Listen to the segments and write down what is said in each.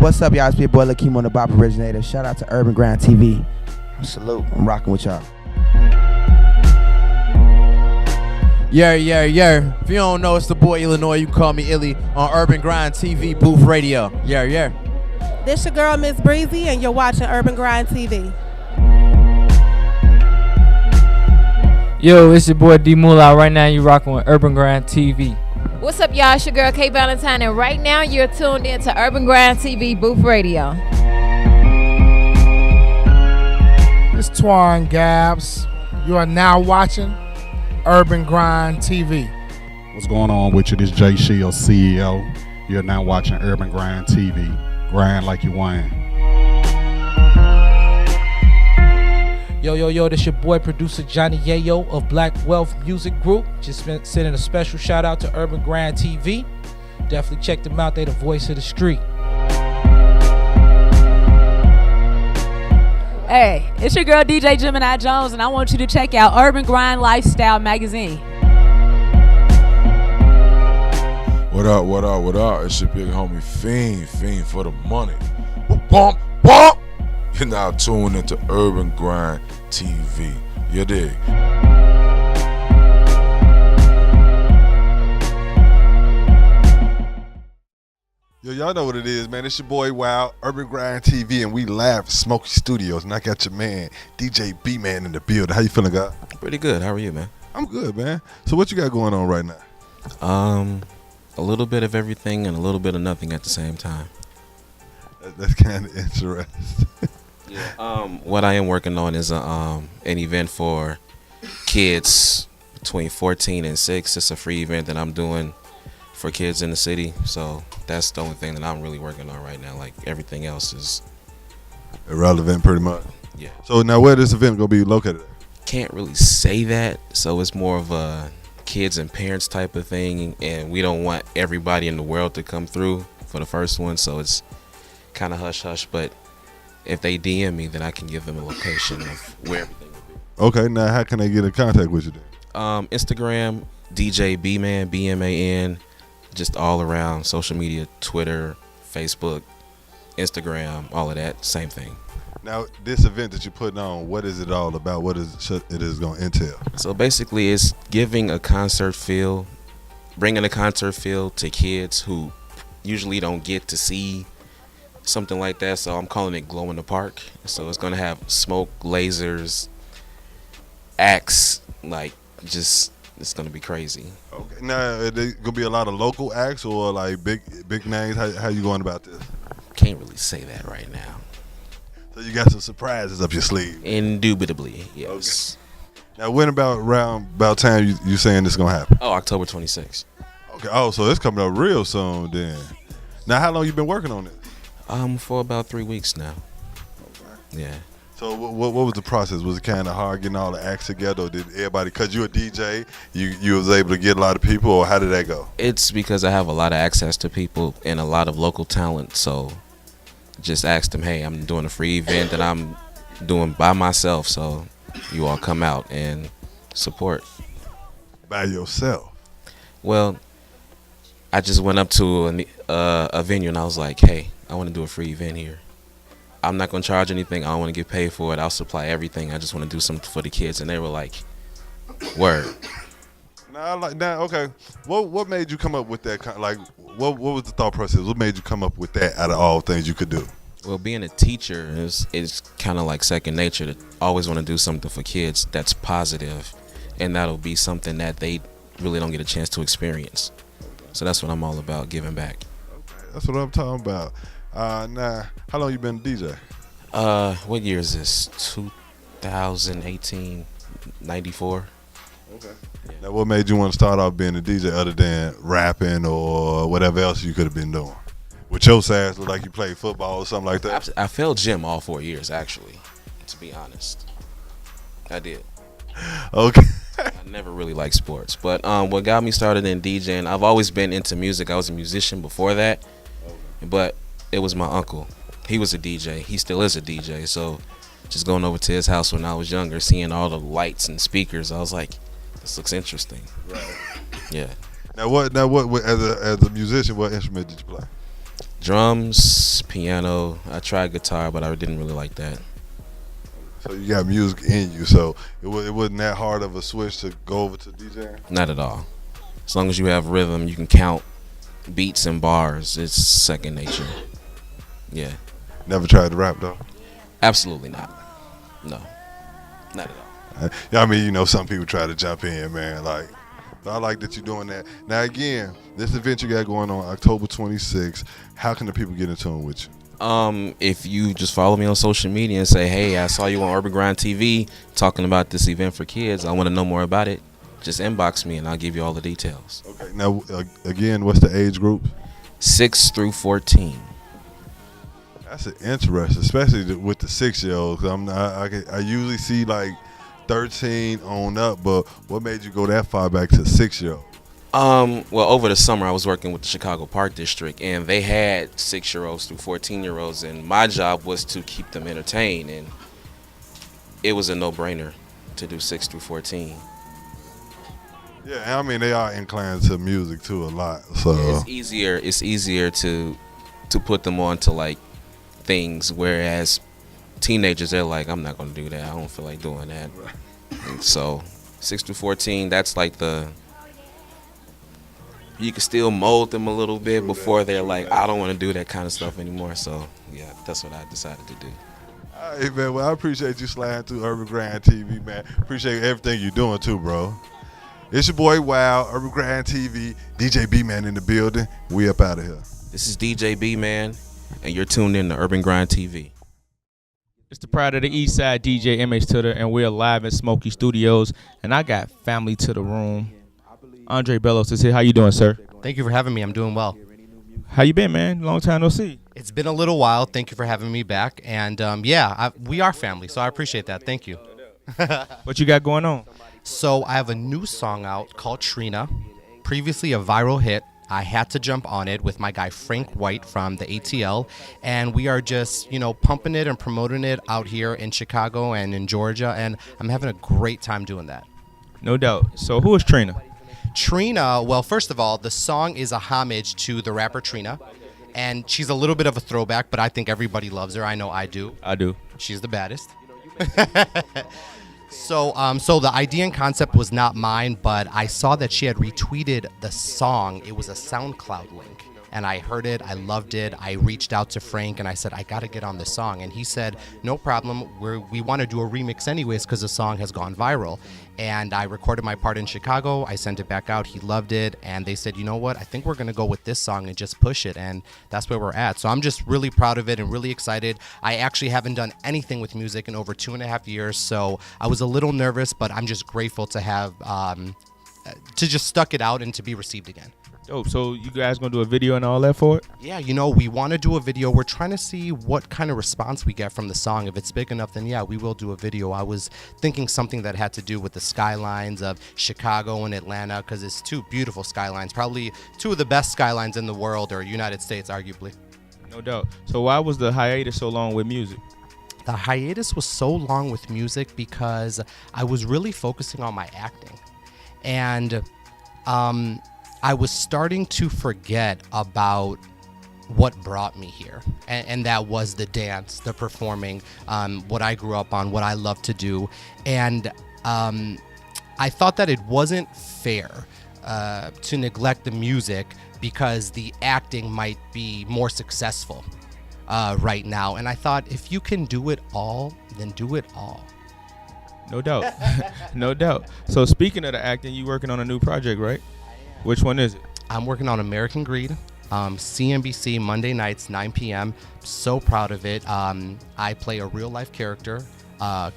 What's up, y'all? It's your boy Lakeem on the Bop Originator. Shout out to Urban Grind TV. Salute. I'm rocking with y'all. Yeah. If you don't know, it's the boy Illinois. You can call me Illy on Urban Grind TV Booth Radio. Yeah. This your girl, Miss Breezy, and you're watching Urban Grind TV. Yo, it's your boy D Moolah. Right now, you rocking with Urban Grind TV. What's up, y'all? It's your girl K Valentine, and right now you're tuned in to Urban Grind TV Booth Radio. It's Twan Gabs. You are now watching Urban Grind TV. What's going on with you? This Jay Shields, CEO. You're now watching Urban Grind TV. Grind like you want. Yo, this your boy producer Johnny Yayo of Black Wealth Music Group. Just been sending a special shout out to Urban Grind TV. Definitely check them out. They the voice of the street. Hey, it's your girl DJ Gemini Jones, and I want you to check out Urban Grind Lifestyle Magazine. What up? It's your big homie Fiend for the money. Bump. You're now tuned into Urban Grind TV. You dig? Yo, y'all know what it is, man. It's your boy Wild, Urban Grind TV, and we live at Smoky Studios. And I got your man, DJ Bman in the building. How you feeling, guy? Pretty good. How are you, man? I'm good, man. So what you got going on right now? A little bit of everything and a little bit of nothing at the same time. That's kind of interesting. Yeah. What I am working on is an event for kids between 14 and 6. It's a free event that I'm doing for kids in the city. So that's the only thing that I'm really working on right now. Like everything else is irrelevant, pretty much. Yeah. So now, where this event gonna be located at? Can't really say that. So it's more of a kids and parents type of thing, and we don't want everybody in the world to come through for the first one. So it's kind of hush, but if they DM me, then I can give them a location of where everything will be. Okay, now how can they get in contact with you then? Instagram, DJ Bman, BMAN, just all around social media, Twitter, Facebook, Instagram, all of that, same thing. Now, this event that you're putting on, what is it all about? What is it is going to entail? So basically, it's giving a concert feel, bringing a concert feel to kids who usually don't get to see something like that. So I'm calling it Glow in the Park. So it's gonna have smoke, lasers, acts, like just it's gonna be crazy. Okay. Now, are there gonna be a lot of local acts or like big names? How you going about this? Can't really say that right now. So you got some surprises up your sleeve. Indubitably, yes. Okay. Now, when about time you saying this gonna happen? Oh, October 26th. Okay. Oh, so it's coming up real soon then. Now, how long you been working on this? For about 3 weeks now. Okay. Yeah. So what was the process? Was it kind of hard getting all the acts together, or did everybody, because you're a DJ, you was able to get a lot of people, or how did that go? It's because I have a lot of access to people and a lot of local talent, so just asked them, hey, I'm doing a free event that I'm doing by myself, so you all come out and support. By yourself? Well, I just went up to a venue and I was like, hey, I want to do a free event here. I'm not going to charge anything. I don't want to get paid for it. I'll supply everything. I just want to do something for the kids. And they were like, word. Okay. What made you come up with that? What was the thought process? What made you come up with that out of all things you could do? Well, being a teacher is kind of like second nature to always want to do something for kids that's positive, and that'll be something that they really don't get a chance to experience. So that's what I'm all about, giving back. Okay, that's what I'm talking about. Now, how long you been a DJ? What year is this? 2018, 94. Okay. Yeah. Now, what made you want to start off being a DJ other than rapping or whatever else you could have been doing? With your sass, look like you played football or something like that? I failed gym all 4 years, actually, to be honest. I did. Okay. I never really liked sports. But what got me started in DJing, I've always been into music. I was a musician before that. But it was my uncle. He was a DJ. He still is a DJ. So just going over to his house when I was younger, seeing all the lights and speakers, I was like, this looks interesting. Right. Yeah. Now what as a musician, what instrument did you play? Drums, piano. I tried guitar, but I didn't really like that. So you got music in you, so it wasn't that hard of a switch to go over to DJing? Not at all. As long as you have rhythm, you can count beats and bars. It's second nature. Yeah. Never tried to rap though? Absolutely not. No, not at all. Yeah, I mean, you know, some people try to jump in, man. Like, but I like that you're doing that. Now, again, this event you got going on October 26th. How can the people get in tune with you? If you just follow me on social media and say, hey, I saw you on Urban Grind TV talking about this event for kids, I want to know more about it, just inbox me and I'll give you all the details. Okay. Now, again, what's the age group? 6 through 14. That's an interesting, especially with the 6-year-olds. I usually see like 13 on up, but what made you go that far back to 6-year-old? Well, over the summer I was working with the Chicago Park District, and they had 6-year-olds through 14-year-olds, and my job was to keep them entertained, and it was a no-brainer to do 6 through 14. Yeah, I mean they are inclined to music too a lot, so yeah, it's easier to put them on to like things, whereas teenagers, they're like, I'm not gonna do that, I don't feel like doing that. And so 6 through 14, that's like you can still mold them a little bit before they're like, I don't want to do that kind of stuff anymore. So yeah, that's what I decided to do. All right, man. Well, I appreciate you sliding through Urban Grind TV, man. Appreciate everything you're doing too, bro. It's your boy Wow, Urban Grind TV, DJ Bman in the building. We up out of here. This is DJ Bman, and you're tuned in to Urban Grind TV. It's the pride of the East Side, DJ MH Tutter, and we're live in Smokey Studios. And I got family to the room. Andre Bellos is here. How you doing, sir? Thank you for having me. I'm doing well. How you been, man? Long time no see. It's been a little while. Thank you for having me back. And we are family, so I appreciate that. Thank you. What you got going on? So I have a new song out called Trina, previously a viral hit. I had to jump on it with my guy Frank White from the ATL, and we are just, pumping it and promoting it out here in Chicago and in Georgia, and I'm having a great time doing that. No doubt. So who is Trina? Trina, well, first of all, the song is a homage to the rapper Trina, and she's a little bit of a throwback, but I think everybody loves her. I know I do. I do. She's the baddest. So the idea and concept was not mine, but I saw that she had retweeted the song. It was a SoundCloud link, and I heard it. I loved it. I reached out to Frank, and I said, I got to get on the song. And he said, no problem. We want to do a remix anyways because the song has gone viral. And I recorded my part in Chicago. I sent it back out. He loved it. And they said, you know what? I think we're going to go with this song and just push it. And that's where we're at. So I'm just really proud of it and really excited. I actually haven't done anything with music in over 2.5 years. So I was a little nervous, but I'm just grateful to have, to just stuck it out and to be received again. Dope. So you guys gonna do a video and all that for it? Yeah, we want to do a video. We're trying to see what kind of response we get from the song. If it's big enough, then yeah, we will do a video. I was thinking something that had to do with the skylines of Chicago and Atlanta, because it's two beautiful skylines, probably two of the best skylines in the world or United States, arguably. No doubt. So why was the hiatus so long with music? The hiatus was so long with music because I was really focusing on my acting. And I was starting to forget about what brought me here, and that was the dance, the performing, what I grew up on, what I love to do. And I thought that it wasn't fair to neglect the music because the acting might be more successful right now. And I thought, if you can do it all, then do it all. No doubt. No doubt. So speaking of the acting, you working on a new project, right? Which one is it? I'm working on American Greed, CNBC, Monday nights, 9 p.m. So proud of it. I play a real-life character,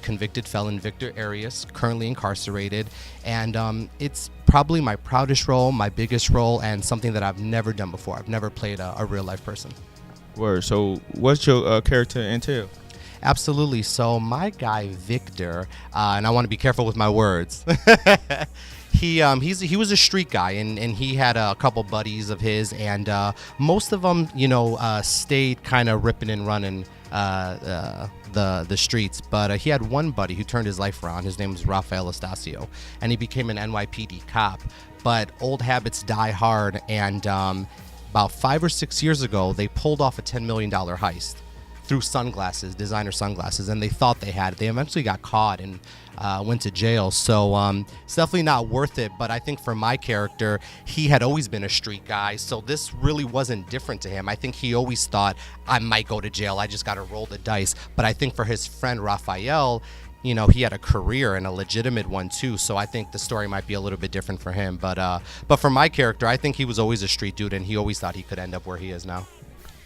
convicted felon Victor Arias, currently incarcerated. And it's probably my proudest role, my biggest role, and something that I've never done before. I've never played a real-life person. Word. So what's your character entail? Absolutely. So my guy, Victor, and I want to be careful with my words. He was a street guy, and he had a couple buddies of his, and most of them, stayed kind of ripping and running the streets. But he had one buddy who turned his life around. His name was Rafael Estacio, and he became an NYPD cop. But old habits die hard, and about 5 or 6 years ago, they pulled off a $10 million heist through sunglasses, designer sunglasses, and they thought they had it. They eventually got caught and went to jail. So it's definitely not worth it. But I think for my character, he had always been a street guy. So this really wasn't different to him. I think he always thought, I might go to jail. I just got to roll the dice. But I think for his friend Raphael, you know, he had a career and a legitimate one too. So I think the story might be a little bit different for him. But for my character, I think he was always a street dude, and he always thought he could end up where he is now.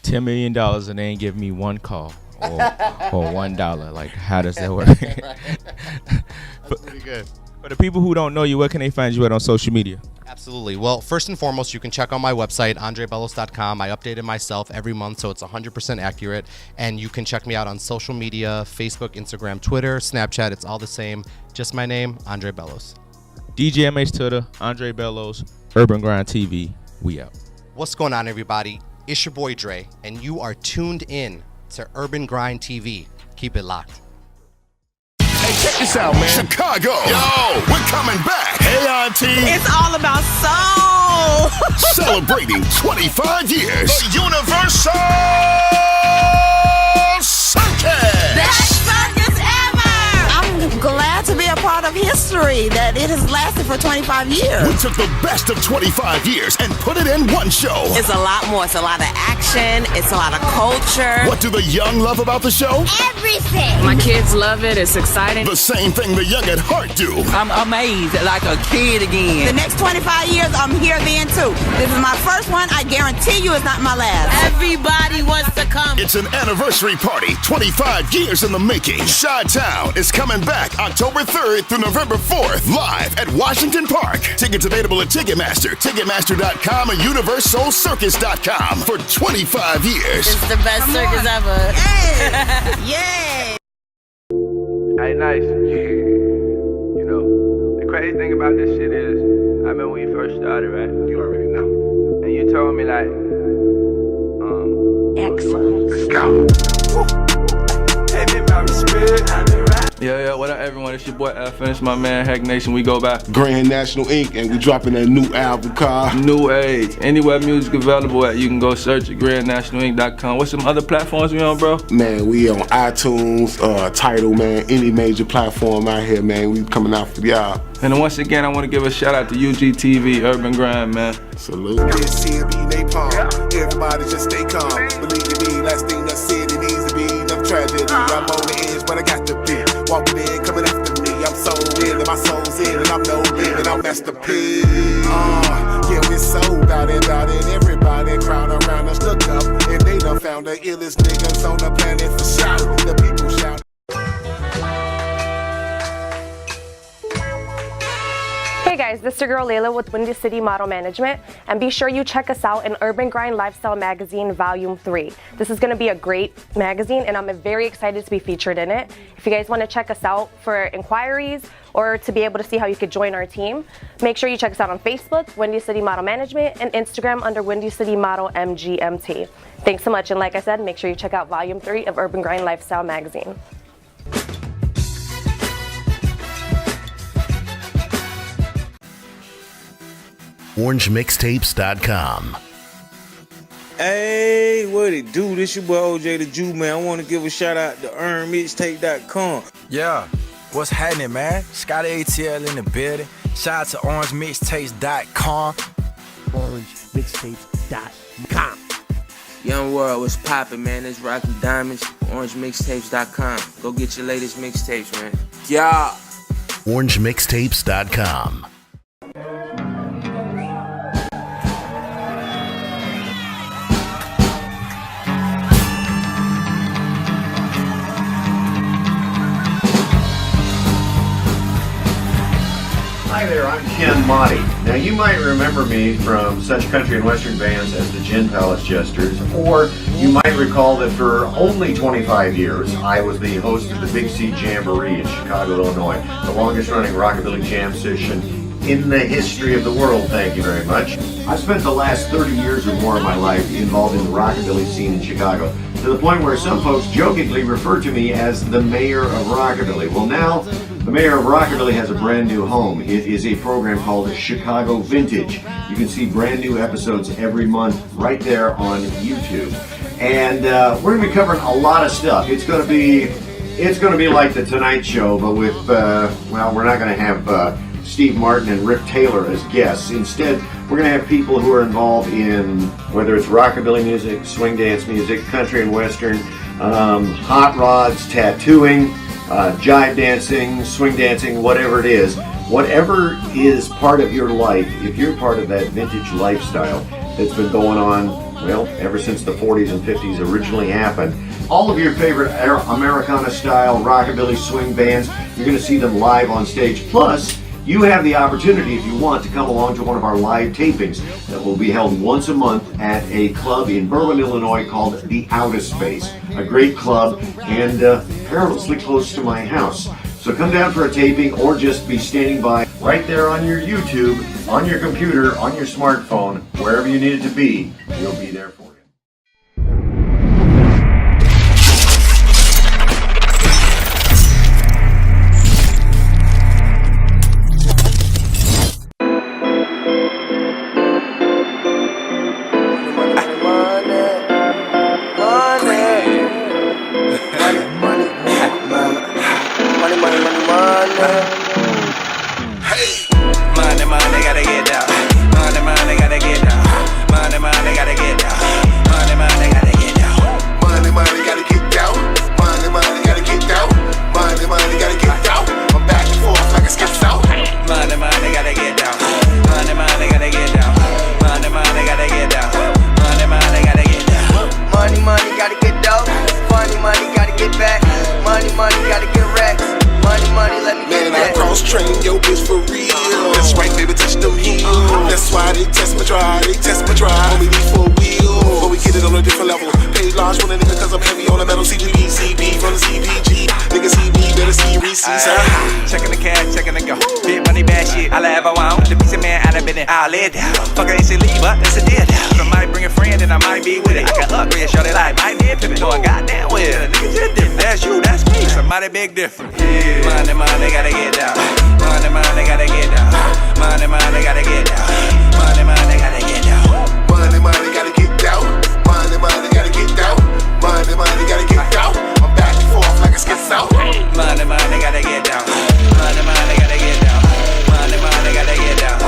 $10 million and they ain't give me one call or $1. Like, how does that work? That's pretty good. For the people who don't know you, where can they find you at on social media? Absolutely. Well, first and foremost, you can check out my website, andrebellos.com. I update it myself every month, so it's 100% accurate. And you can check me out on social media, Facebook, Instagram, Twitter, Snapchat. It's all the same. Just my name, Andre Bellos. DJ MH Twitter, Andre Bellos, Urban Grind TV. We out. What's going on, everybody? It's your boy Dre, and you are tuned in to Urban Grind TV. Keep it locked. Hey, check this out, man. Chicago. Yo, we're coming back. Hey, Auntie. It's all about soul. Celebrating 25 years. The Universal Circus. Best circus ever. I'm glad to be a part of history that it has lasted for 25 years. We took the best of 25 years and put it in one show. It's a lot more. It's a lot of action. It's a lot of culture. What do the young love about the show? Everything. My kids love it. It's exciting. The same thing the young at heart do. I'm amazed, like a kid again. The next 25 years, I'm here then too. This is my first one. I guarantee you it's not my last. Everybody wants to come. It's an anniversary party, 25 years in the making. Chi-Town is coming back October 3rd through November 4th, live at Washington Park. Tickets available at Ticketmaster, Ticketmaster.com, and UniversalCircus.com for 25 years. It's the best circus ever. Yeah. Yeah. Hey, nice. You know, the crazy thing about this shit is, I remember when you first started, right? You already know. And you told me like, excellent. Let's go. Hey, big my respect. Yeah, what up, everyone? It's your boy FN. It's my man, Hack Nation. We go by Grand National Inc. and we dropping that new album called New Age. Anywhere music available at, you can go search at grandnationalinc.com. What's some other platforms we on, bro? Man, we on iTunes, Tidal, man, any major platform out here, man. We coming out for y'all. And once again, I want to give a shout out to UGTV, Urban Grind, man. Salute. This here be napalm. Everybody just stay calm. Believe me, last thing I said, it needs to be enough tragedy. I'm on the edge, but I got to be. Walking in, coming after me. I'm so in, and my soul's in, and I'm no limit. I'm Master P. Yeah, we're so about it. Everybody crowd around us, look up, and they done found the illest niggas on the planet for shout. The people shout. Hey guys, this is your girl Layla with Windy City Model Management, and be sure you check us out in Urban Grind Lifestyle Magazine Volume 3. This is going to be a great magazine, and I'm very excited to be featured in it. If you guys want to check us out for inquiries or to be able to see how you could join our team, make sure you check us out on Facebook, Windy City Model Management, and Instagram under Windy City Model MGMT. Thanks so much, and like I said, make sure you check out Volume 3 of Urban Grind Lifestyle Magazine. OrangeMixtapes.com. Hey, what it do? This your boy OJ the Jew, man. I want to give a shout out to EarnMixtape.com. Yeah, what's happening, man? Scotty ATL in the building. Shout out to OrangeMixtapes.com. OrangeMixtapes.com. Young world, what's poppin', man? It's Rocky Diamonds, OrangeMixtapes.com. Go get your latest mixtapes, man. Yeah. OrangeMixtapes.com. Hi there, I'm Ken Mottet. Now you might remember me from such country and western bands as the Gin Palace Jesters, or you might recall that for only 25 years I was the host of the Big C Jamboree in Chicago, Illinois, the longest running rockabilly jam session in the history of the world, thank you very much. I've spent the last 30 years or more of my life involved in the rockabilly scene in Chicago, to the point where some folks jokingly refer to me as the mayor of rockabilly. Well, now the mayor of rockabilly has a brand new home. It is a program called Chicago Vintage. You can see brand new episodes every month right there on YouTube. And we're going to be covering a lot of stuff. It's going to be like the Tonight Show, but with well, we're not going to have Steve Martin and Rick Taylor as guests. Instead, we're going to have people who are involved in whether it's rockabilly music, swing dance music, country and western, hot rods, tattooing, jive dancing, swing dancing, whatever it is. Whatever is part of your life, if you're part of that vintage lifestyle that's been going on, well, ever since the 40s and 50s originally happened, all of your favorite Americana-style rockabilly swing bands, you're going to see them live on stage. Plus, you have the opportunity, if you want, to come along to one of our live tapings that will be held once a month at a club in Berwyn, Illinois called The Outer Space. A great club and perilously close to my house. So come down for a taping or just be standing by right there on your YouTube, on your computer, on your smartphone, wherever you need it to be. We'll be there for you. I'll lay it down. Fuck her instantly, but that's a deal down. I might bring a friend and I might be with it. I can upgrade, shorty like might be a pivot. No, I goddamn well. Nigga just different. That's you, that's me. Somebody big different. Yeah. Money, money, gotta get down. Money, money, gotta get down. Money, money, gotta get down. Money, money, gotta get down. Money, money, gotta get down. Money, money, gotta get down. Money, money, gotta get down. I'm back and forth like a schizo. Money, money, gotta get down. Money, money, gotta get down. Money, money, gotta get down.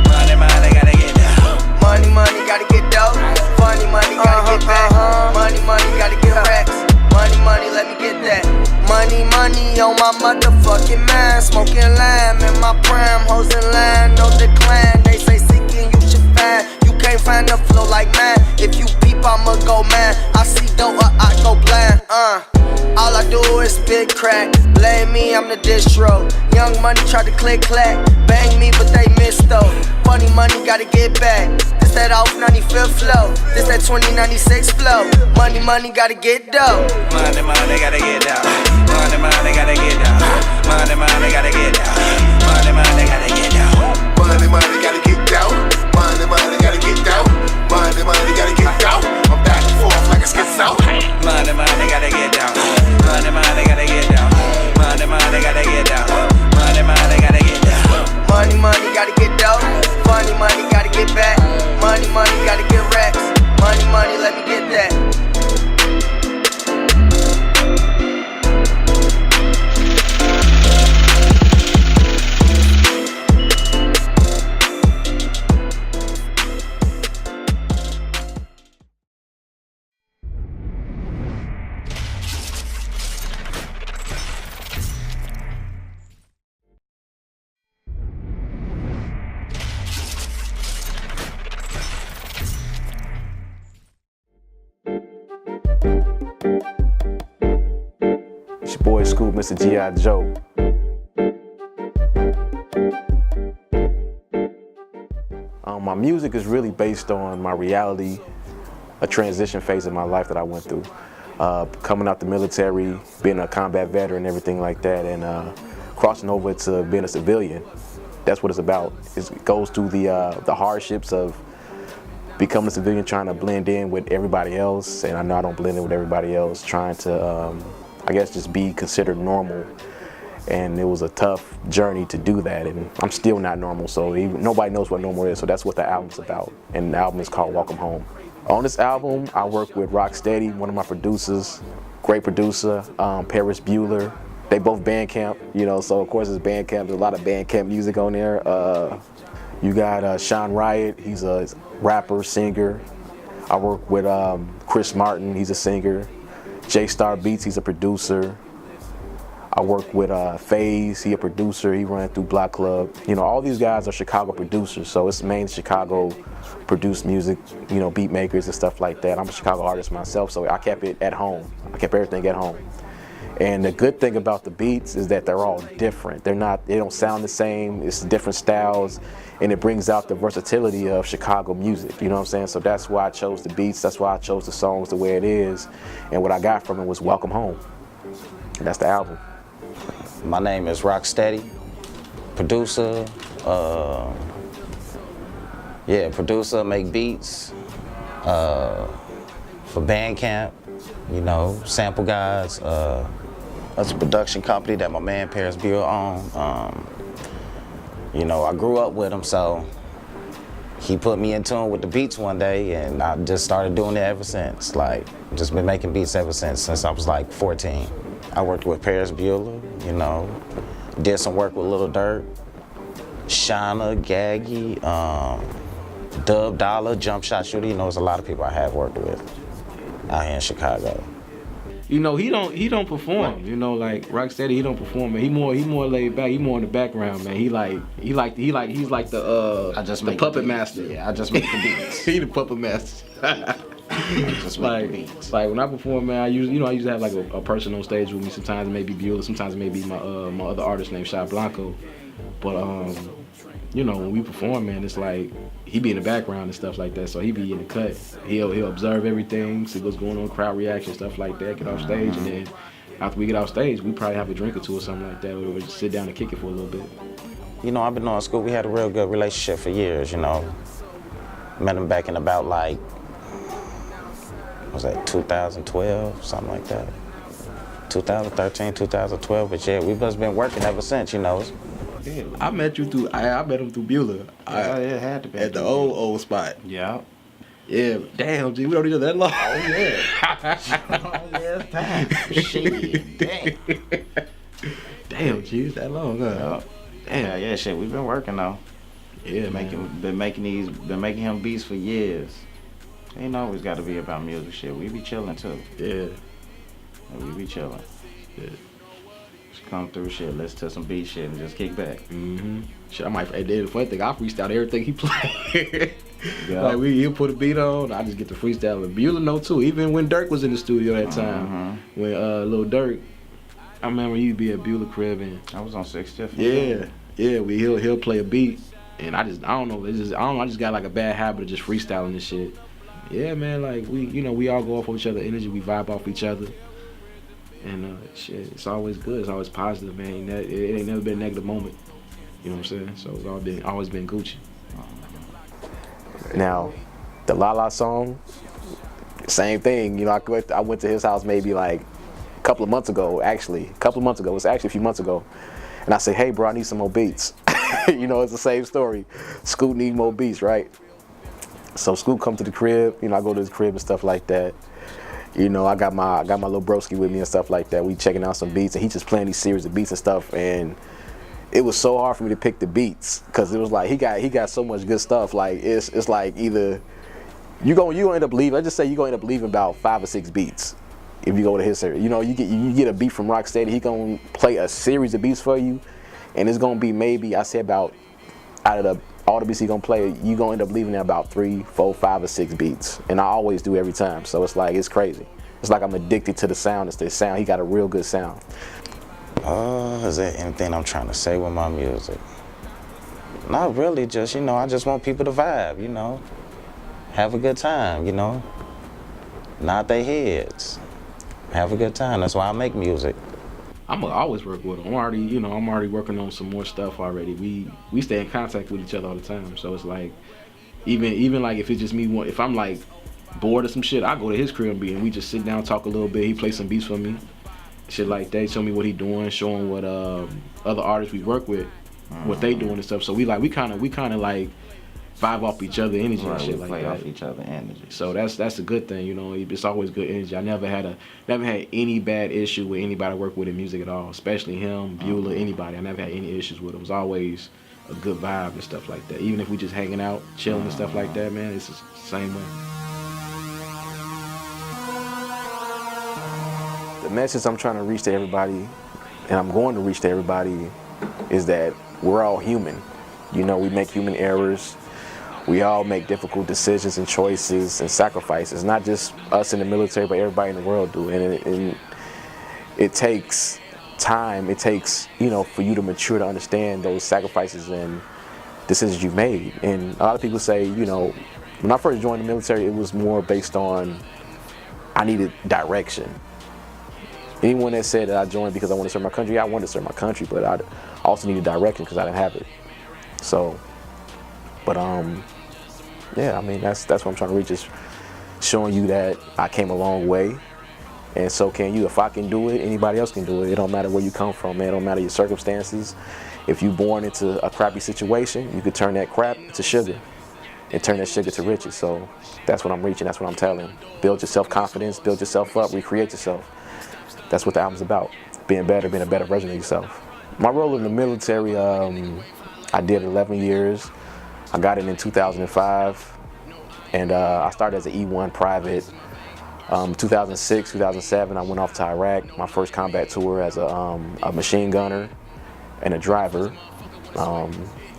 Money, money, gotta get down. Money, money, gotta get dough. Funny money, gotta get back. Money, money, gotta get racks. Money, money, let me get that. Money, money on my motherfucking man. Smoking lamb in my prime. Hoes in line, no decline. They say seeking, you should find. You can't find a flow like mine. If you peep, I'ma go man. I see dough or I go blind. All I do is spit crack. Blame me, I'm the distro. Young money tried to click clack. Bang me, but they missed though. Funny money, gotta get back. This that off 95th flow. This that 2096 flow. Money, money, gotta get dough. Money, money, gotta get down. Money, money, gotta get down. Money, money, gotta get down. Money, money, gotta get down. Money, money, gotta get down. Money, money, gotta get down. Money, money, gotta get down. I'm back and forth like a schizo. Money, money, gotta get down. Money, money, gotta get down. Money, money, gotta get down. Money, money, gotta get down. Money, money, gotta get dough. Funny money, gotta get back. Money, money, gotta get racks. Money, money, let me get that. It's your boy Scoop, Mr. G.I. Joe. My music is really based on my reality, a transition phase of my life that I went through. Coming out the military, being a combat veteran and everything like that, and crossing over to being a civilian. that's what it's about. It goes through the hardships of becoming a civilian, trying to blend in with everybody else, and I know I don't blend in with everybody else, trying to, I guess, just be considered normal. And it was a tough journey to do that, and I'm still not normal, so nobody knows what normal is, so that's what the album's about. And the album is called Welcome Home. On this album, I work with Roksteady, one of my producers, great producer, Paris Bueller. They both Bandcamp, you know, so of course it's Bandcamp, there's a lot of Bandcamp music on there. You got Sean Riot, he's a rapper, singer. I work with Chris Martin, he's a singer. J Star Beats, he's a producer. I work with FaZe, he a producer, he ran through Block Club. You know, all these guys are Chicago producers, so it's mainly Chicago produced music, you know, beat makers and stuff like that. I'm a Chicago artist myself, so I kept it at home. I kept everything at home. And the good thing about the beats is that they're all different. They don't sound the same, it's different styles, and it brings out the versatility of Chicago music, you know what I'm saying? So that's why I chose the beats, that's why I chose the songs the way it is, and what I got from it was Welcome Home. And that's the album. My name is Roksteady, producer, producer, make beats for Bandcamp, you know, sample guys. That's a production company that my man Paris Bueller owns. You know, I grew up with him, so he put me in tune with the beats one day, and I just started doing it ever since. Like, just been making beats ever since I was like 14. I worked with Paris Bueller, you know, did some work with Lil Durk, Shauna, Gaggy, Dub Dollar, Jump Shot Shooter. You know, there's a lot of people I have worked with out here in Chicago. You know, he don't perform. You know, like Roksteady, he don't perform. Man, he more laid back. He more in the background, man. He's like the puppet master. Yeah, I just make the beats. He the puppet master. Just make the beats. Like when I perform, man, I usually have like a person on stage with me. Sometimes it may be Bueller, sometimes it may be my other artist named Shot Blanco. But you know, when we perform, man, it's like he be in the background and stuff like that. So he be in the cut. He'll observe everything, see what's going on, crowd reaction, stuff like that. Get off stage, and then after we get off stage, we probably have a drink or two or something like that. Or just sit down and kick it for a little bit. You know, I've been on school. We had a real good relationship for years. You know, met him back in about like, was that 2012, something like that. 2013, 2012. But yeah, we've just been working ever since. You know. Yeah, I met him through Bueller. It had to be at the old spot. Yeah. Yeah, damn, G, we don't need that long. Oh yeah. Oh yeah, it's time. Shit, damn. Damn, G, it's that long, huh? Damn. Yeah, shit, we've been working though. Yeah, been making him beats for years. Ain't always got to be about music shit. We be chilling too. Yeah. We be chilling. Yeah. Just come through shit, listen to some beat shit and just kick back. Mm-hmm. Shit, the funny thing, I freestyle everything he play. Yeah. Like he'll put a beat on, I just get the freestyle. And Bueller know too. Even when Durk was in the studio that time, when Lil Durk, I remember he'd be at Bueller crib and I was on 60th. Yeah. He'll play a beat, and I don't know. I just got like a bad habit of just freestyling this shit. Yeah, man. Like we all go off of each other energy. We vibe off each other, and shit. It's always good. It's always positive, man. It ain't never been a negative moment. You know what I'm saying? So it's always been Gucci. Now, the La La song, same thing. You know, I went to his house maybe like a couple of months ago. It's actually a few months ago. And I said, hey, bro, I need some more beats. You know, it's the same story. Scoot need more beats, right? So Scoot come to the crib. You know, I go to his crib and stuff like that. You know, I got my little broski with me and stuff like that. We checking out some beats, and he just playing these series of beats and stuff. And it was so hard for me to pick the beats because it was like he got so much good stuff. Like it's like either you gonna end up leaving. I just say you gonna end up leaving about 5 or 6 beats if you go to his series. You know, you get a beat from Roksteady. He gonna play a series of beats for you, and it's gonna be maybe I say about out of all the beats he gonna play, you gonna end up leaving there about 3, 4, 5, or 6 beats, and I always do every time. So it's like it's crazy. It's like I'm addicted to the sound. It's the sound. He got a real good sound. Is there anything I'm trying to say with my music? Not really, just, you know, I just want people to vibe, you know. Have a good time, you know. Nod their heads. Have a good time, that's why I make music. I'm always work with him. I'm already working on some more stuff already. We stay in contact with each other all the time. So it's like, even like if it's just me, if I'm like bored of some shit, I go to his crib and we just sit down, talk a little bit. He plays some beats for me, shit like that. Show me what he doing, show him what other artists we work with, what they doing and stuff. So we kind of like vibe off each other energy and shit like that. Off each other energy. So that's a good thing, you know. It's always good energy. I never had any bad issue with anybody I work with in music at all, especially him, Beulah, anybody. I never had any issues with it. It was always a good vibe and stuff like that. Even if we just hanging out, chilling and stuff like that, man, it's the same way. The message I'm trying to reach to everybody, and I'm going to reach to everybody, is that we're all human. You know, we make human errors. We all make difficult decisions and choices and sacrifices. Not just us in the military, but everybody in the world do. And it takes time. It takes, you know, for you to mature to understand those sacrifices and decisions you've made. And a lot of people say, you know, when I first joined the military, it was more based on I needed direction. Anyone that said that I joined because I wanted to serve my country, I wanted to serve my country, but I also needed direction because I didn't have it. So, but yeah, I mean, that's what I'm trying to reach, is showing you that I came a long way, and so can you. If I can do it, anybody else can do it. It don't matter where you come from, man. It don't matter your circumstances. If you're born into a crappy situation, you could turn that crap to sugar and turn that sugar to riches. So that's what I'm reaching. That's what I'm telling. Build your self-confidence, build yourself up, recreate yourself. That's what the album's about. Being better, being a better version of yourself. My role in the military, I did 11 years. I got it in 2005, and I started as an E1 private. 2006, 2007, I went off to Iraq, my first combat tour as a machine gunner and a driver.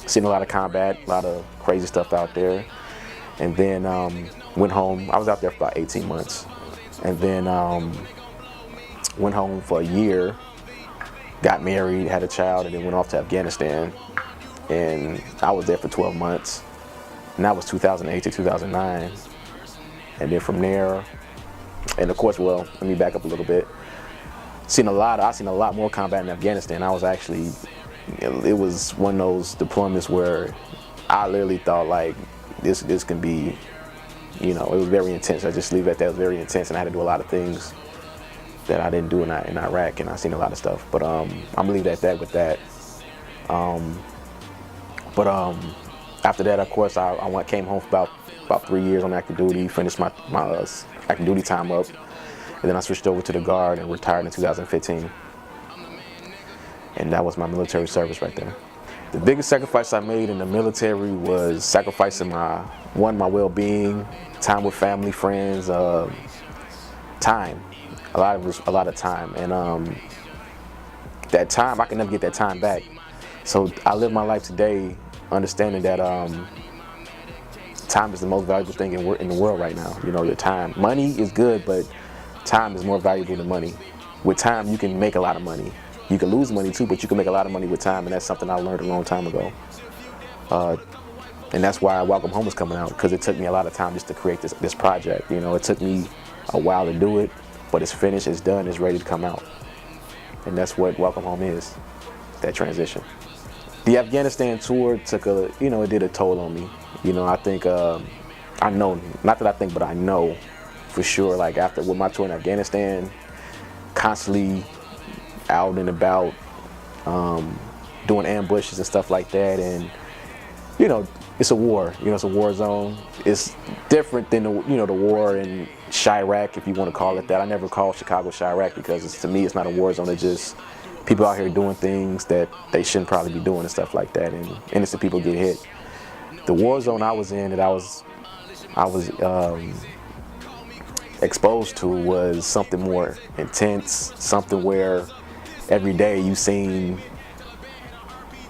Seen a lot of combat, a lot of crazy stuff out there. And then went home. I was out there for about 18 months. And then went home for a year, got married, had a child, and then went off to Afghanistan. And I was there for 12 months. And that was 2008 to 2009. And then from there, and of course, well, let me back up a little bit. I seen a lot more combat in Afghanistan. I was actually, it was one of those deployments where I literally thought like, this can be, you know, it was very intense. I just leave it at that. It was very intense, and I had to do a lot of things that I didn't do in Iraq, and I seen a lot of stuff. But I'm gonna leave it at that with that. But after that, of course, I came home for about 3 years on active duty, finished my active duty time up, and then I switched over to the Guard and retired in 2015. And that was my military service right there. The biggest sacrifice I made in the military was sacrificing my well-being, time with family, friends, time. A lot of time, and that time, I can never get that time back. So I live my life today understanding that time is the most valuable thing in the world right now. You know, your time. Money is good, but time is more valuable than money. With time, you can make a lot of money. You can lose money too, but you can make a lot of money with time, and that's something I learned a long time ago. And that's why Welcome Home is coming out, because it took me a lot of time just to create this project. You know, it took me a while to do it, but it's finished, it's done, it's ready to come out. And that's what Welcome Home is, that transition. The Afghanistan tour it did a toll on me. You know, I think, I know, not that I think, but I know for sure, like with my tour in Afghanistan, constantly out and about, doing ambushes and stuff like that, and, you know, it's a war. You know, it's a war zone. It's different than the war in Chirac, if you want to call it that. I never call Chicago Chirac because to me it's not a war zone. It's just people out here doing things that they shouldn't probably be doing and stuff like that, and innocent people get hit. The war zone I was in, that I was exposed to, was something more intense, something where every day you seen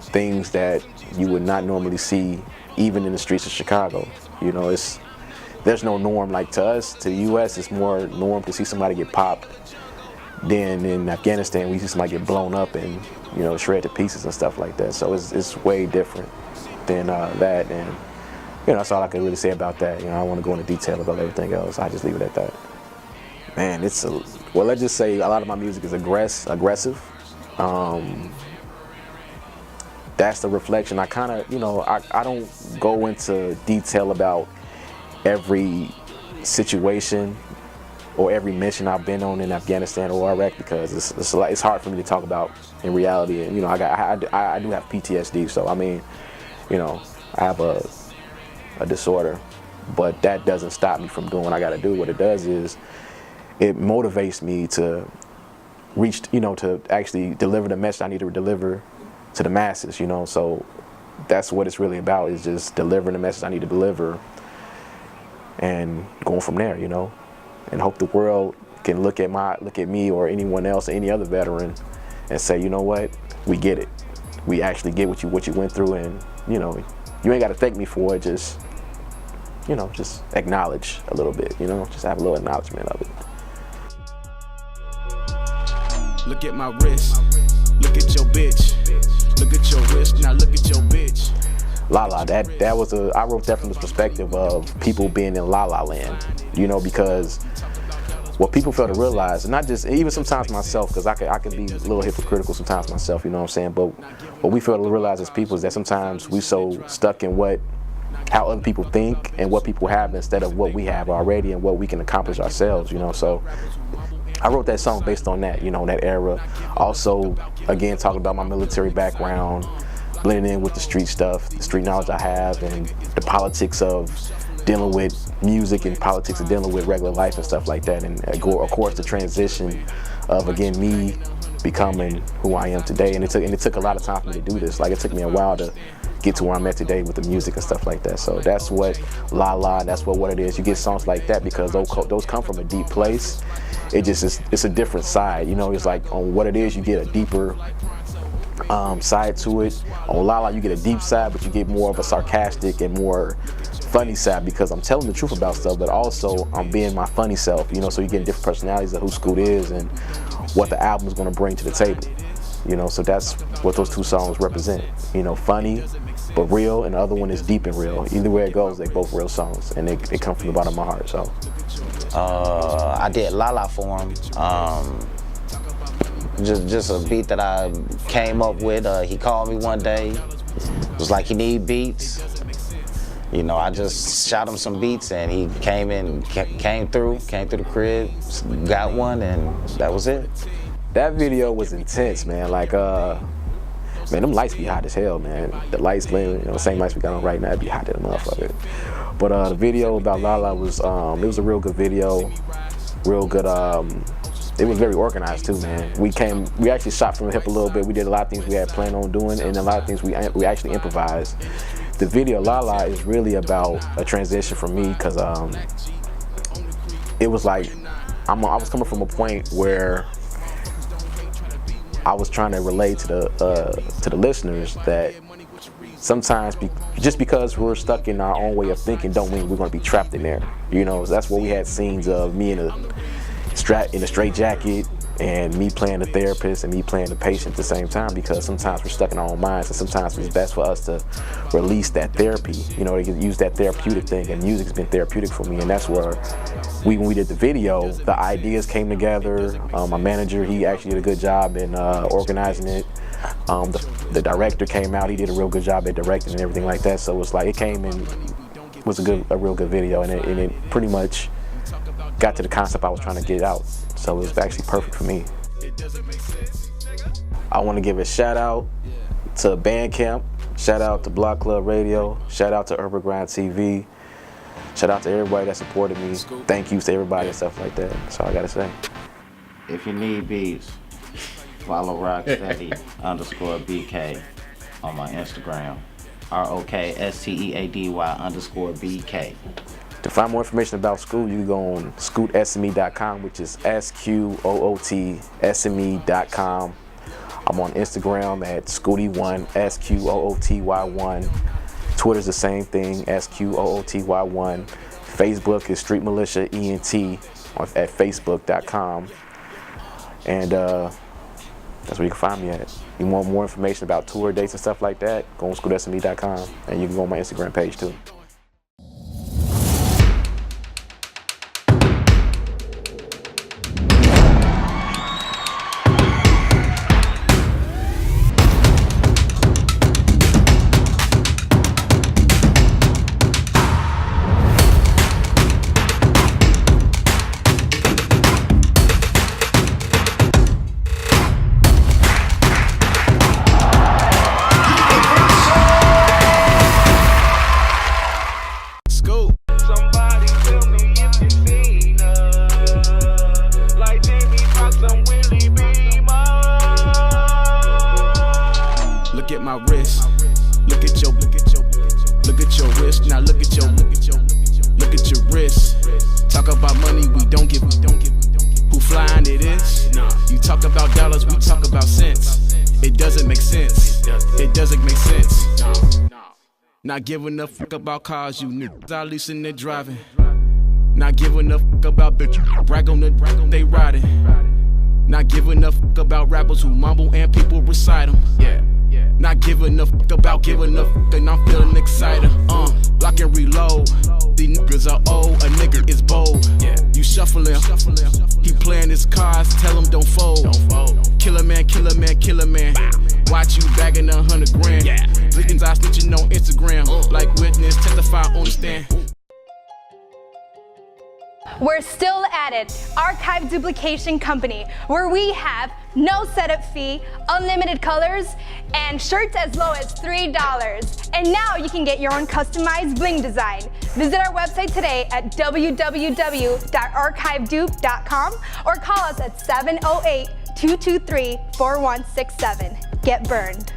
things that you would not normally see even in the streets of Chicago. You know, there's no norm. Like to us, to the U.S., it's more norm to see somebody get popped than in Afghanistan. We see somebody get blown up and, you know, shred to pieces and stuff like that. So it's way different than that. And, you know, that's all I can really say about that. You know, I don't want to go into detail about everything else. I just leave it at that. Man, let's just say a lot of my music is aggressive. That's the reflection. I kind of, I don't go into detail about every situation or every mission I've been on in Afghanistan or Iraq because it's hard for me to talk about in reality. And I do have PTSD, so I mean, I have a disorder, but that doesn't stop me from doing what I got to do. What it does is it motivates me to reach, to actually deliver the message I need to deliver to the masses, so that's what it's really about, is just delivering the message I need to deliver and going from there, and hope the world can look at me or anyone else, any other veteran, and say, you know what, we get it. We actually get what you went through, and you ain't got to thank me for it. Just just acknowledge a little bit, just have a little acknowledgement of it. Look at my wrist, look at your bitch, look at your wrist, now look at your bitch. La La, that was I wrote that from the perspective of people being in La La Land, because what people fail to realize, and not just, even sometimes myself, because I can be a little hypocritical sometimes myself, you know what I'm saying, but what we fail to realize as people is that sometimes we so stuck in how other people think and what people have instead of what we have already and what we can accomplish ourselves, so I wrote that song based on that, that era. Also, again, talking about my military background, blending in with the street stuff, the street knowledge I have, and the politics of dealing with music and politics of dealing with regular life and stuff like that. And of course, the transition of, again, me becoming who I am today. And it took a lot of time for me to do this. Like, it took me a while to get to where I'm at today with the music and stuff like that. So that's what La La, that's what it is. You get songs like that because those come from a deep place. It's a different side, it's like on what it is, you get a deeper side to it. On La La, you get a deep side, but you get more of a sarcastic and more funny side because I'm telling the truth about stuff, but also I'm being my funny self, so you get different personalities of who Scoot is and what the album is going to bring to the table, so that's what those two songs represent, funny but real, and the other one is deep and real. Either way it goes, they both real songs, and they come from the bottom of my heart. So I did La La for him. Just a beat that I came up with. He called me one day, was like, he need beats. I just shot him some beats, and he came through the crib, got one, and that was it. That video was intense, man. Like, man, them lights be hot as hell, man. The lights, the same lights we got on right now, it'd be hot to the motherfucker. But the video about La La was, it was a real good video, real good. It was very organized too, man. We actually shot from the hip a little bit. We did a lot of things we had planned on doing, and a lot of things we actually improvised. The video La La is really about a transition for me because it was like I was coming from a point where I was trying to relate to the listeners that sometimes just because we're stuck in our own way of thinking don't mean we're going to be trapped in there. That's where we had scenes of me in a straitjacket and me playing the therapist and me playing the patient at the same time, because sometimes we're stuck in our own minds, and sometimes it's best for us to release that therapy, to use that therapeutic thing, and music's been therapeutic for me, and that's where when we did the video, the ideas came together. My manager, he actually did a good job in organizing it. The director came out, he did a real good job at directing and everything like that, so it's like it came in, was a real good video, and it pretty much got to the concept I was trying to get out. So it was actually perfect for me. I want to give a shout out to Bandcamp, shout out to Block Club Radio, shout out to Urban Grind TV, shout out to everybody that supported me. Thank you to everybody and stuff like that. That's all I gotta say. If you need beats, follow Roksteady _BK on my Instagram. ROKSTEADY_BK. To find more information about Scoot, you can go on scootsme.com, which is SQOOTSME.com. I'm on Instagram at Scooty1, SQOOTY1. Twitter's the same thing, SQOOTY1. Facebook is Street Militia ENT at Facebook.com. And that's where you can find me at. You want more information about tour dates and stuff like that, go on scootsme.com, and you can go on my Instagram page too. Look at my wrist. Look at your wrist. Now look at your wrist. Talk about money, we don't give. Who flying it is? You talk about dollars, we talk about cents. It doesn't make sense. It doesn't make sense. Not giving a fuck about cars, you niggas out leasing they driving. Not giving a fuck about bitch, brag on they riding. Not giving a fuck about rappers who mumble and people recite them. Not giving a fuck about giving a fuck, and I'm feeling excited. Lock and reload. These niggas are old, a nigga is bold. You shuffling, he playing his cards, tell him don't fold. Killer man, killer man, killer man. Watch you bagging 100 grand. Lickings I snitching on Instagram, like witness, testify on the stand. We're still at it, Archive Duplication Company, where we have no setup fee, unlimited colors, and shirts as low as $3. And now you can get your own customized bling design. Visit our website today at www.archivedupe.com or call us at 708-223-4167. Get burned.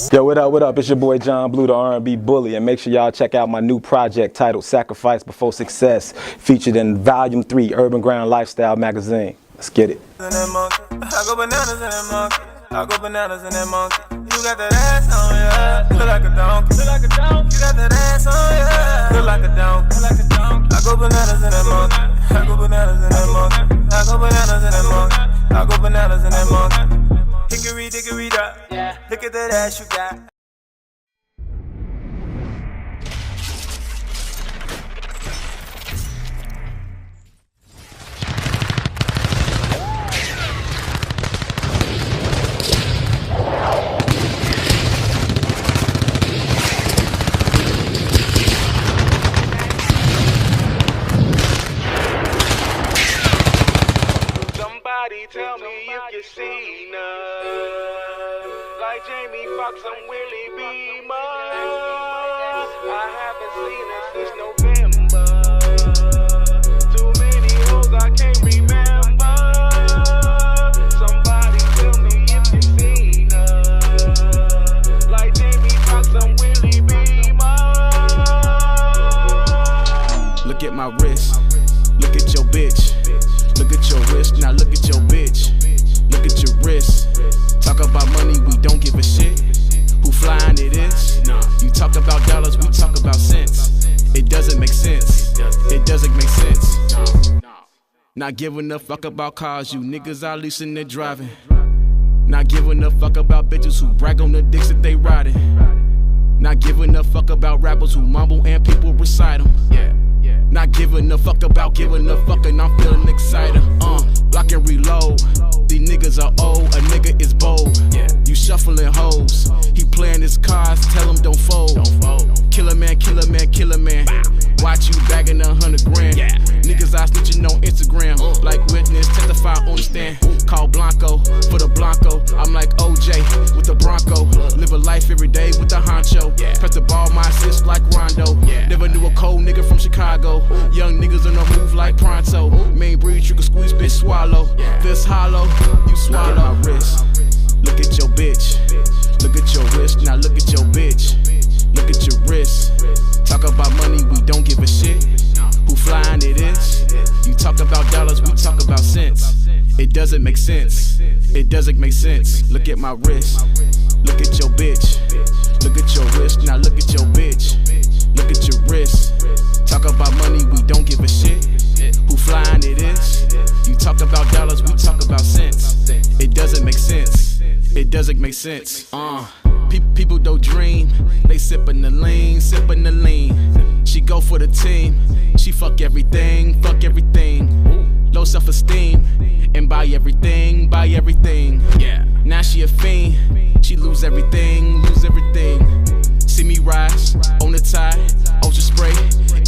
Yo, what up? It's your boy John Blue, the R&B Bully, and make sure y'all check out my new project titled Sacrifice Before Success, featured in Volume 3, Urban Grind Lifestyle magazine. Let's get it. I go bananas in that monkey. I go bananas in that monkey. You got that ass on ya, look like a donkey. You got that ass on ya, look like a donkey. I go bananas in that monkey. I go bananas in that monkey. I go bananas in that monkey. I go bananas in that monkey. Hickory dickory dock, look at that ass you got. Somebody tell me if you seen her. Like Jamie Foxx, I'm Willie Bman. I haven't seen her since November. Too many hoes I can't remember. Somebody tell me if you seen her. Like Jamie Foxx, I'm Willie Bman. Look at my wrist. Look at your bitch. Look at your wrist, now look at your bitch. Look at your wrist. Talk about money, we don't give a shit. Who flying it is? You talk about dollars, we talk about cents. It doesn't make sense. It doesn't make sense. Not giving a fuck about cars, you niggas out leasing they driving. Not giving a fuck about bitches who brag on the dicks that they riding. Not giving a fuck about rappers who mumble and people recite them. Not giving a fuck about giving a fuck, and I'm feeling excited. Lock and reload. These niggas are old, a nigga is bold. You shuffling hoes. He playing his cards, tell him don't fold. Killer man, killer man, killer man. Watch you bagging 100 grand. Niggas I snitching on Instagram, like witness, testify on the stand. Call Blanco for the Blanco. I'm like OJ with the Bronco. Live a life every day with the honcho. Press the ball, my assist like Rondo. Never knew a cold nigga from Chicago. Young niggas on the move like Pronto. Main breed, you can squeeze, bitch, swallow. This hollow, you swallow. Look at my wrist. Look at your bitch. Look at your wrist, now look at your bitch. Look at your wrist. Talk about money, we don't give a shit. Who flying it is? You talk about dollars, we talk about cents. It doesn't make sense. It doesn't make sense. Look at my wrist. Look at your bitch. Look at your wrist, now look at your bitch. Look at your wrist. Talk about money, we don't give a shit. Who flying it is? You talk about dollars, we talk about cents. It doesn't make sense. It doesn't make sense. People don't dream. They sippin' the lean, sippin' the lean. She go for the team. She fuck everything, fuck everything. Low self-esteem and buy everything, buy everything. Now she a fiend. She lose everything, lose everything. See me rise on the tide, ultra spray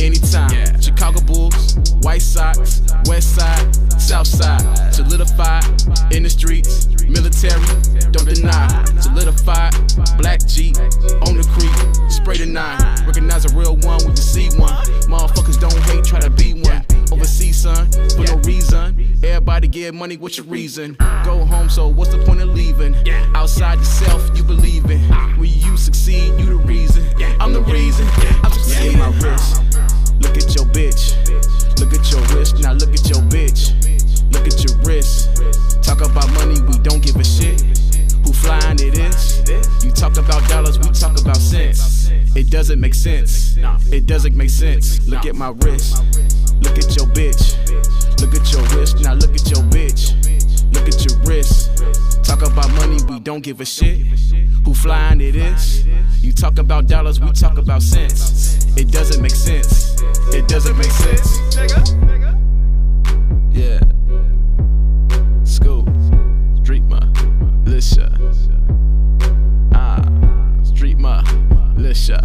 anytime. Chicago Bulls, White socks, west side, south side. Solidified in the streets, military, don't deny. Solidified, black Jeep, on the creek, spray the 9. Recognize a real one when you see one. Motherfuckers don't hate, try to be one. Overseas, son, for no reason. Everybody get money, what's your reason? Go home, so what's the point of leaving? Outside yourself, you believe in. When you succeed, you the reason. I'm the reason. I'm succeeding. My wrist. Look at your bitch. Look at your wrist. Now look at your bitch. Look at your wrist. Talk about money, we don't give a shit. Who flying it is? You talk about dollars, we talk about cents. It doesn't make sense. It doesn't make sense. Look at my wrist. Look at your bitch. Look at your wrist. Now look at your bitch. Look at your wrist. Talk about money, we don't give a shit. Who flying it is? You talk about dollars, we talk about cents. It doesn't make sense. It doesn't make sense. Yeah. School. Street militia. Street militia.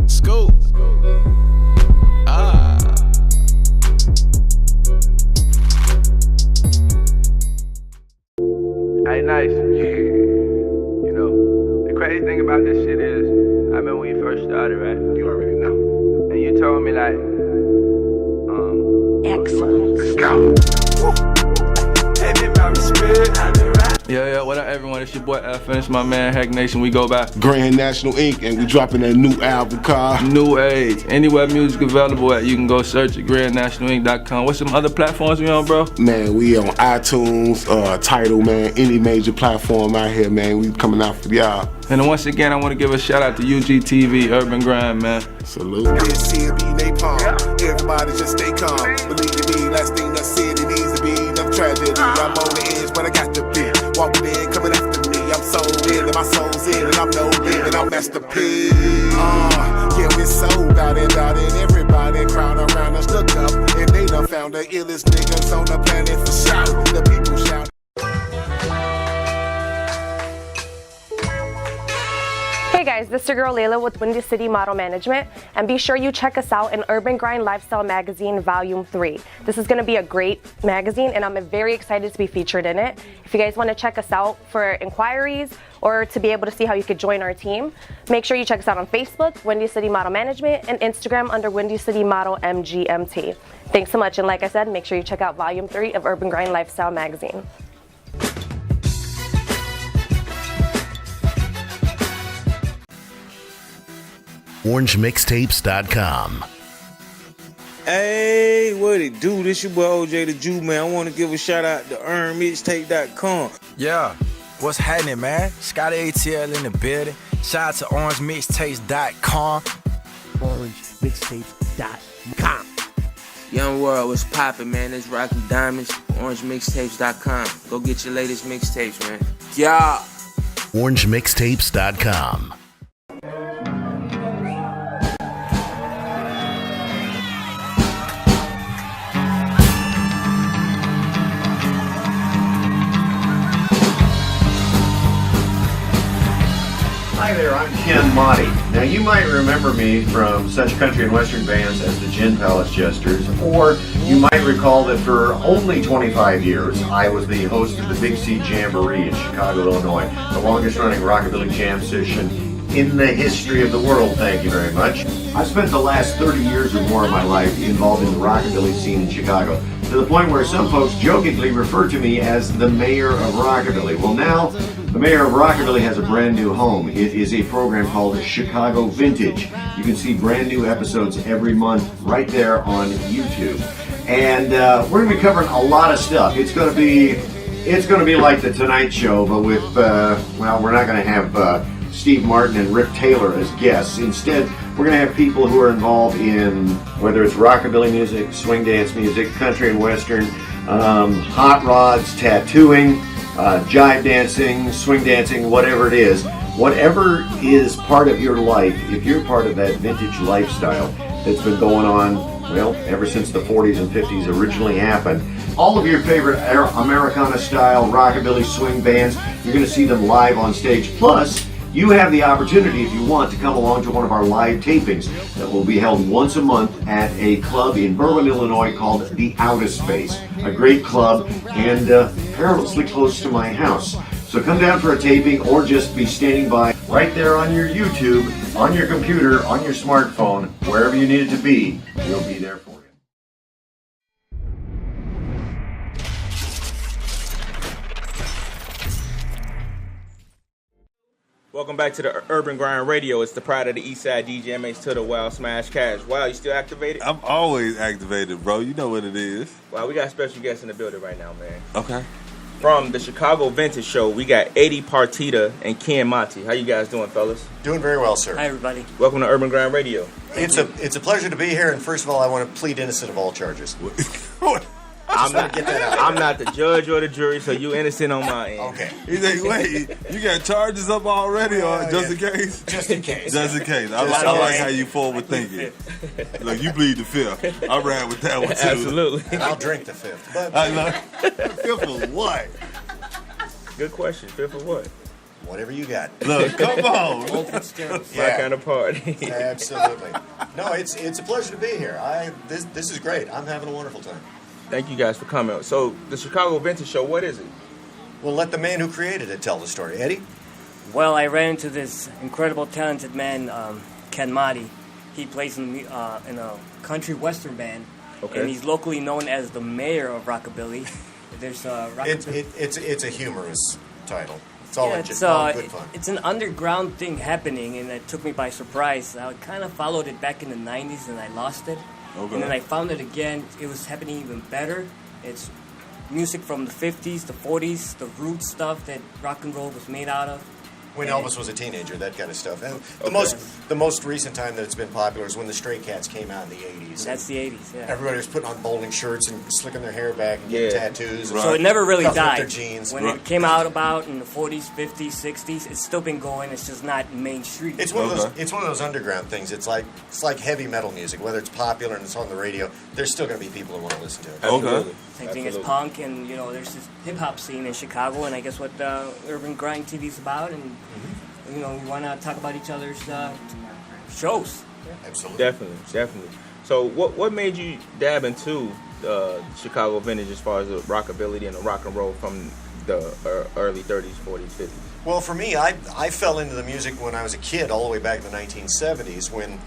School. Hey, nice. You know, the crazy thing about this shit is, I remember when you first started, right? You already know. And you told me like, excellent. Let's go. Pay me my respect. Yeah, what up everyone, it's your boy F, and it's my man Hack Nation. We go by Grand National Inc. and we dropping that new album called New Age. Anywhere music available at, you can go search at grandnationalinc.com. What's some other platforms we on, bro? Man, we on iTunes, Tidal, man, any major platform out here, man. We coming out for y'all. And then once again, I want to give a shout out to UGTV, Urban Grind, man. Salute. This here be napalm. Everybody just stay calm. Believe me, last thing that's said, it needs to be enough tragedy. I'm on the edge, but I got the bit. Walking in, coming after me. I'm sold in, and my soul's in, and I'm no limit. I'm Master P. Yeah, we're sold out and everybody crowd around us. Look up, and they done found the illest niggas on the planet for shout. The people shout. Hey guys, this is your girl Layla with Windy City Model Management, and be sure you check us out in Urban Grind Lifestyle Magazine Volume 3. This is going to be a great magazine, and I'm very excited to be featured in it. If you guys want to check us out for inquiries or to be able to see how you could join our team, make sure you check us out on Facebook, Windy City Model Management, and Instagram under Windy City Model MGMT. Thanks so much, and like I said, make sure you check out Volume 3 of Urban Grind Lifestyle Magazine. OrangeMixtapes.com. Hey, what it do? This your boy OJ the Jew, man. I want to give a shout out to EarnMixtape.com. Yeah, what's happening, man? Scotty ATL in the building. Shout out to OrangeMixtapes.com. OrangeMixtapes.com. Young world, what's poppin', man? It's Rocky Diamonds, OrangeMixtapes.com. Go get your latest mixtapes, man. Yeah. OrangeMixtapes.com. Hi there, I'm Ken Mottet. Now you might remember me from such country and western bands as the Gin Palace Jesters, or you might recall that for only 25 years I was the host of the Big C Jamboree in Chicago, Illinois, the longest running rockabilly jam session in the history of the world. Thank you very much. I've spent the last 30 years or more of my life involved in the rockabilly scene in Chicago, to the point where some folks jokingly refer to me as the mayor of rockabilly. Well, now the mayor of rockabilly has a brand new home. It is a program called Chicago Vintage. You can see brand new episodes every month right there on YouTube. And we're going to be covering a lot of stuff. It's going to be like the Tonight Show, but with well, we're not going to have Steve Martin and Rick Taylor as guests. Instead, we're going to have people who are involved in whether it's rockabilly music, swing dance music, country and western, hot rods, tattooing, jive dancing, swing dancing, whatever it is. Whatever is part of your life, if you're part of that vintage lifestyle that's been going on, well, ever since the 40s and 50s originally happened, all of your favorite Americana style rockabilly swing bands, you're going to see them live on stage. Plus, you have the opportunity, if you want, to come along to one of our live tapings that will be held once a month at a club in Berwyn, Illinois called The Outer Space. A great club and perilously close to my house. So come down for a taping or just be standing by right there on your YouTube, on your computer, on your smartphone, wherever you need it to be, we'll be there for you. Welcome back to the Urban Grind Radio. It's the pride of the East Side, DJ MH to the Wild Smash Cash. Wow, you still activated? I'm always activated, bro. You know what it is. Wow, we got a special guest in the building right now, man. Okay. From the Chicago Vintage Show, we got Eddie Partida and Ken Mottet. How you guys doing, fellas? Doing very well, sir. Hi, everybody. Welcome to Urban Grind Radio. It's a pleasure to be here, and first of all, I want to plead innocent of all charges. I'm not, get that out. I'm not the judge or the jury, so you innocent on my end. Okay. He's like, wait, you got charges up already, or just in case? Just in case. Just in case. I like how you forward thinking. Look, you bleed the fifth. I ran with that one too. Absolutely. And I'll drink the fifth. But I know. Fifth of what? Good question. Fifth of what? Whatever you got. Look, come on. My kind of party. Absolutely. No, it's a pleasure to be here. This is great. I'm having a wonderful time. Thank you guys for coming. So, the Chicago Vintage Show, what is it? Well, let the man who created it tell the story. Eddie? Well, I ran into this incredible, talented man, Ken Mottet. He plays in a country western band, and he's locally known as the mayor of rockabilly. There's it's a humorous title. It's all good fun. It's an underground thing happening, and it took me by surprise. I kind of followed it back in the 90s, and I lost it. Okay. And then I found it again. It was happening even better. It's music from the 50s, the 40s, the root stuff that rock and roll was made out of. When Elvis was a teenager, that kind of stuff. And the most recent time that it's been popular is when the Stray Cats came out in the 80s. That's the 80s, yeah. Everybody was putting on bowling shirts and slicking their hair back and getting tattoos. So it never really died. Their jeans. When it came out about in the 40s, 50s, 60s, it's still been going. It's just not mainstream. It's one of those. It's one of those underground things. It's like heavy metal music. Whether it's popular and it's on the radio, there's still going to be people who want to listen to it. Okay. Same thing as punk, and there's this hip hop scene in Chicago, and I guess what Urban Grind TV is about, and we want to talk about each other's shows. Absolutely. Definitely. So, what made you dab into Chicago vintage as far as the rockabilly and the rock and roll from the early 30s, 40s, 50s? Well, for me, I fell into the music when I was a kid, all the way back in the 1970s, when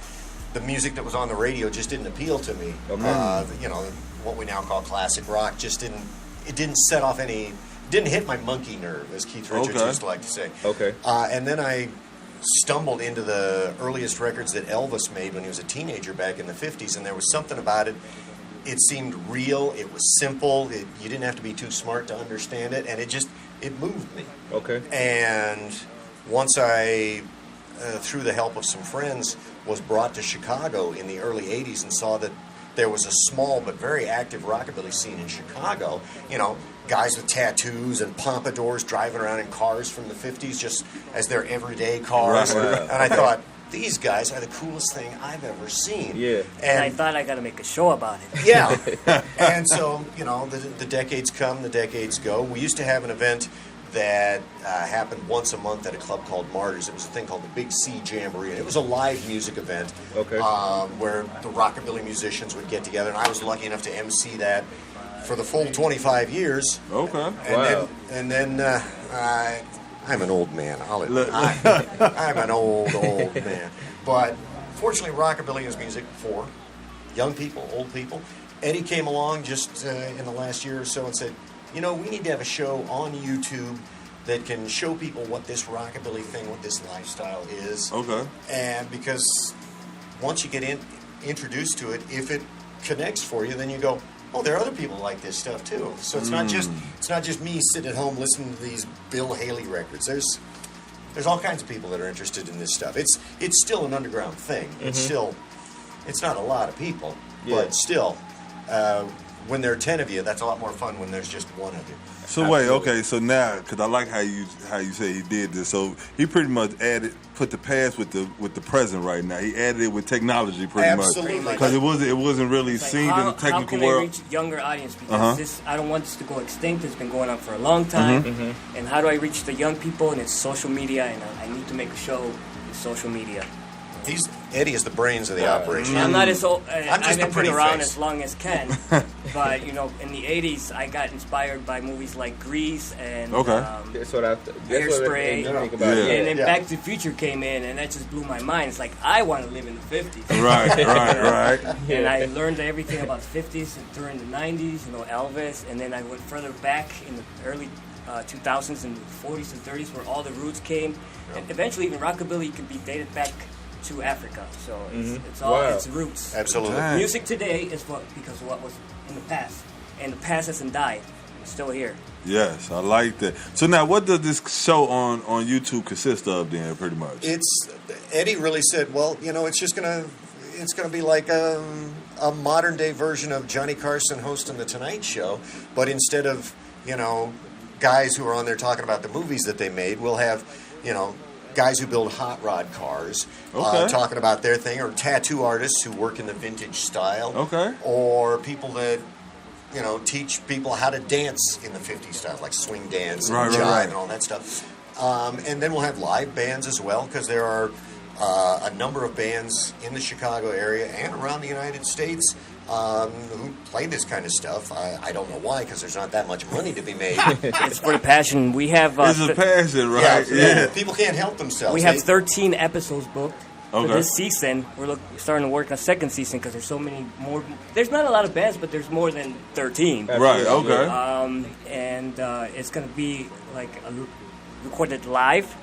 the music that was on the radio just didn't appeal to me. What we now call classic rock just didn't set off any. Didn't hit my monkey nerve, as Keith Richards used to like to say. Okay. And then I stumbled into the earliest records that Elvis made when he was a teenager back in the 50s, and there was something about it. It seemed real. It was simple. You didn't have to be too smart to understand it, and it moved me. Okay. And once I, through the help of some friends, was brought to Chicago in the early 80s and saw that there was a small but very active rockabilly scene in Chicago, guys with tattoos and pompadours driving around in cars from the 50s just as their everyday cars. Right. And I thought, these guys are the coolest thing I've ever seen. Yeah. And I thought I got to make a show about it. Yeah. And so, the decades come, the decades go. We used to have an event that happened once a month at a club called Martyrs. It was a thing called the Big C Jamboree. It was a live music event where the rockabilly musicians would get together, and I was lucky enough to MC that for the full 25 years. Okay. And then I'm an old man. I'm an old man. But fortunately, rockabilly is music for young people, old people. Eddie came along just in the last year or so and said, we need to have a show on YouTube that can show people what this rockabilly thing, what this lifestyle is. Okay. And because once you get introduced to it, if it connects for you, then you go, oh, there are other people like this stuff too. So it's not just me sitting at home listening to these Bill Haley records. There's all kinds of people that are interested in this stuff. It's still an underground thing. It's not a lot of people, but still. when there are 10 of you, that's a lot more fun when there's just one of you. So wait, okay, so now, because I like how you say he did this. So he pretty much put the past with the present right now. He added it with technology pretty much. Absolutely. Because it wasn't really seen in the technical how can world. I reach younger audience? Because I don't want this to go extinct. It's been going on for a long time. And how do I reach the young people? And it's social media, and I need to make a show with social media. Eddie is the brains of the operation. I'm not as old. I'm just I've a pretty been around face. as long as Ken, but in the '80s, I got inspired by movies like Grease and Hairspray, and then Back to the Future came in, and that just blew my mind. It's like I want to live in the '50s. Right. And I learned everything about the '50s and during the '90s. Elvis, and then I went further back in the early 2000s and 40s and 30s, where all the roots came, and eventually even rockabilly could be dated back to Africa, so it's all its roots. Absolutely. Music today is because of what was in the past, and the past hasn't died; it's still here. Yes, I like that. So now, what does this show on YouTube consist of? Then, pretty much. Eddie really said, well, it's gonna be like a modern day version of Johnny Carson hosting the Tonight Show, but instead of guys who are on there talking about the movies that they made, we'll have guys who build hot rod cars talking about their thing, or tattoo artists who work in the vintage style, or people that teach people how to dance in the 50s style, like swing dance and jive and all that stuff. And then we'll have live bands as well, because there are a number of bands in the Chicago area and around the United States who play this kind of stuff. I don't know why, because there's not that much money to be made. It's for the passion. We have it's a passion, right? Yeah. People can't help themselves. We have 13 episodes booked for this season. We're starting to work on a second season because there's so many more. There's not a lot of bands, but there's more than 13. Right. Okay. And it's going to be like recorded live.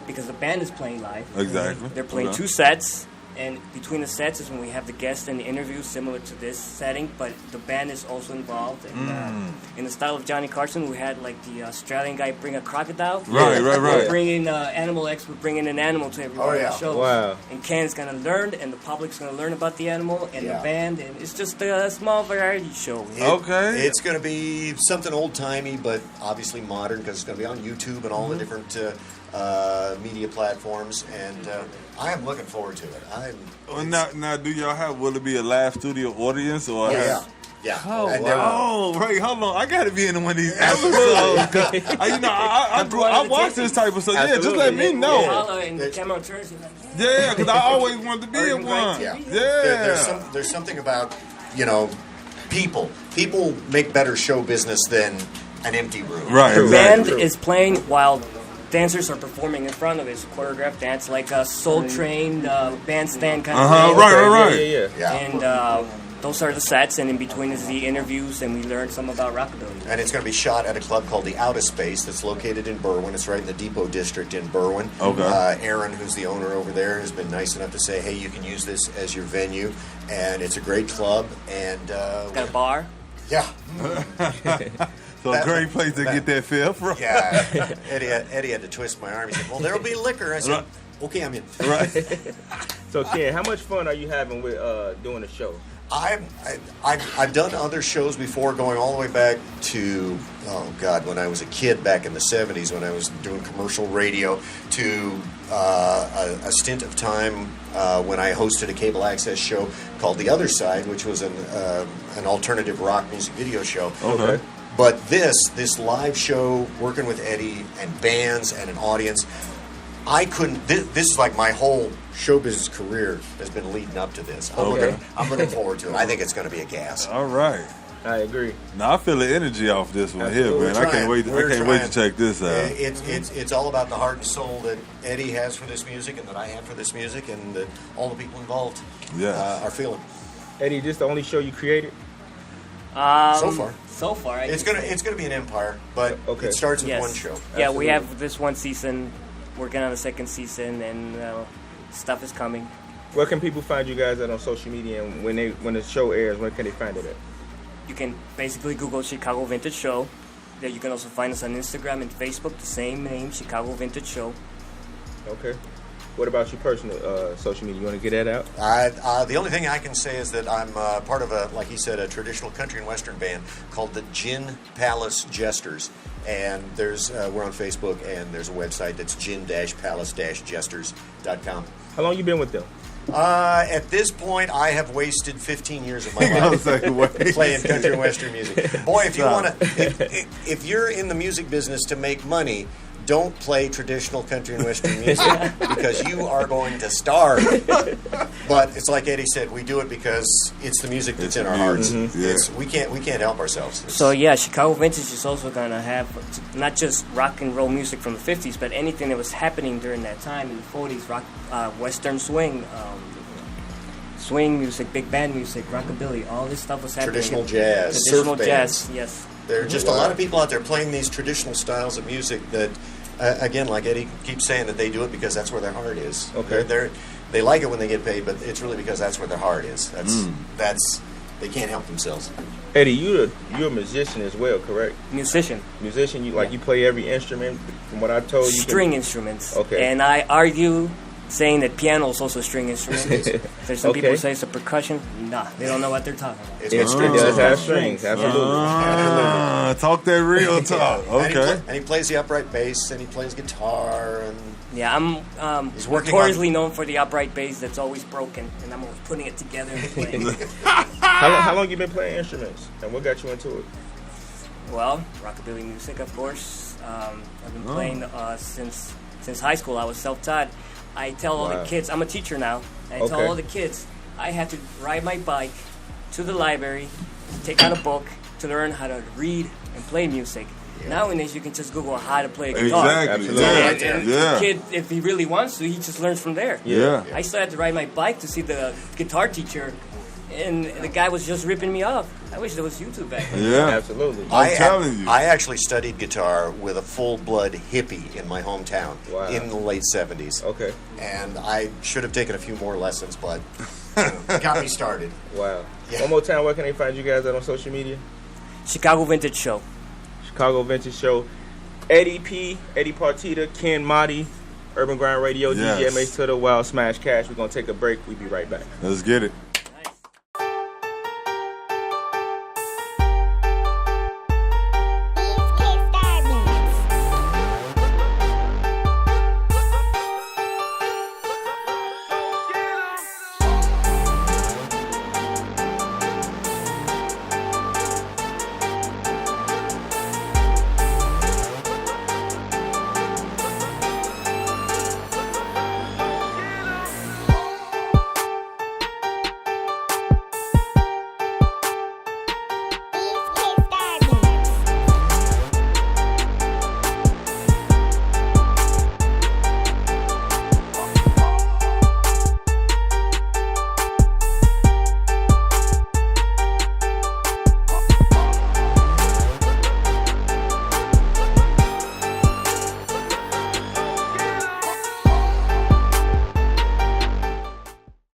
Because the band is playing live. Exactly. They're playing 2 sets, and between the sets is when we have the guests and the interviews similar to this setting, but the band is also involved. And in the style of Johnny Carson, we had like the Australian guy bring a crocodile. Right. We're bringing animal expert, bringing an animal to everybody on the show. Wow. And Ken's going to learn, and the public's going to learn about the animal and the band, and it's just a small variety show. It's going to be something old-timey, but obviously modern, because it's going to be on YouTube and all the different media platforms, and I am looking forward to it. Now, do y'all will it be a live studio audience or? Yeah. Right. Hold on. I got to be in one of these episodes. I watch this type of stuff. Yeah, just let me know. Yeah, because I always wanted to be in one. There's something about people. People make better show business than an empty room. Right. The band is playing while dancers are performing in front of it. It's a choreographed dance, like a Soul Train bandstand kind of thing. Right. Yeah. And those are the sets, and in between is the interviews, and we learned some about rockabilly. And it's going to be shot at a club called the Outer Space that's located in Berwyn. It's right in the Depot District in Berwyn. Aaron, who's the owner over there, has been nice enough to say, hey, you can use this as your venue, and it's a great club. And it's got a bar. Yeah. So a great place to get that feel from. Yeah. Eddie had to twist my arm. He said, well, there'll be liquor. I said, okay, I'm in. Right. So, Ken, how much fun are you having with doing the show? I've done other shows before, going all the way back to, when I was a kid back in the 70s, when I was doing commercial radio, to a stint of time when I hosted a cable access show called The Other Side, which was an alternative rock music video show. Okay. But this live show, working with Eddie and bands and an audience, this is like my whole show business career has been leading up to this. I'm looking forward to it. I think it's going to be a gas. All right. I agree. Now I feel the energy off this one here, man. I can't wait to check this out. It's all about the heart and soul that Eddie has for this music and that I have for this music, and that all the people involved are feeling. Eddie, this the only show you created? So far, it's gonna be an empire, but it starts with one show. Yeah, we have this one season, working on the second season, and stuff is coming. Where can people find you guys at on social media, and when the show airs, where can they find it at? You can basically Google Chicago Vintage Show. There you can also find us on Instagram and Facebook, the same name, Chicago Vintage Show. Okay. What about your personal social media? You want to get that out? The only thing I can say is that I'm part of like he said, a traditional country and western band called the Gin Palace Jesters. And we're on Facebook, and there's a website that's gin-palace-jesters.com. How long you been with them? At this point, I have wasted 15 years of my life playing country and western music. Boy, if you if you're in the music business to make money, don't play traditional country and western music because you are going to starve. But it's like Eddie said, we do it because it's the music that's in our hearts. We can't help ourselves. So yeah, Chicago Vintage is also gonna have not just rock and roll music from the 50s, but anything that was happening during that time in the 40s, rock, western swing, swing music, big band music, rockabilly, all this stuff was happening. Traditional jazz, traditional surf jazz, bands. yes. There are just a lot of people out there playing these traditional styles of music that, again, like Eddie keeps saying, that they do it because that's where their heart is. Okay. They like it when they get paid, but it's really because that's where their heart is. They can't help themselves. Eddie, you're a musician as well, correct? Musician. Musician. You you play every instrument. From what I told you, string instruments. Okay. And I argue, saying that piano is also a string instrument. There's some people who say it's a percussion. Nah, they don't know what they're talking about. It does have strings. Absolutely. Talk that real talk. Okay. And he plays the upright bass, and he plays guitar, and yeah, I'm he's working notoriously known for the upright bass that's always broken, and I'm always putting it together and playing. How long you been playing instruments, and what got you into it? Well, rockabilly music, of course. I've been playing since high school. I was self-taught. I tell all the kids, I'm a teacher now, and I tell all the kids, I have to ride my bike to the library, take out a book to learn how to read and play music. Yeah. Nowadays, you can just Google how to play a guitar. Exactly. And the kid, if he really wants to, he just learns from there. Yeah. I still had to ride my bike to see the guitar teacher, and the guy was just ripping me off. I wish there was YouTube back then. Yeah, absolutely. I'm telling you. I actually studied guitar with a full-blood hippie in my hometown in the late 70s. Okay. And I should have taken a few more lessons, but it got me started. Wow. Yeah. One more time, where can they find you guys out on social media? Chicago Vintage Show. Chicago Vintage Show. Eddie P, Eddie Partida, Ken Mottet, Urban Grind Radio, DJ Mace to the Wild Smash Cash. We're going to take a break. We'll be right back. Let's get it.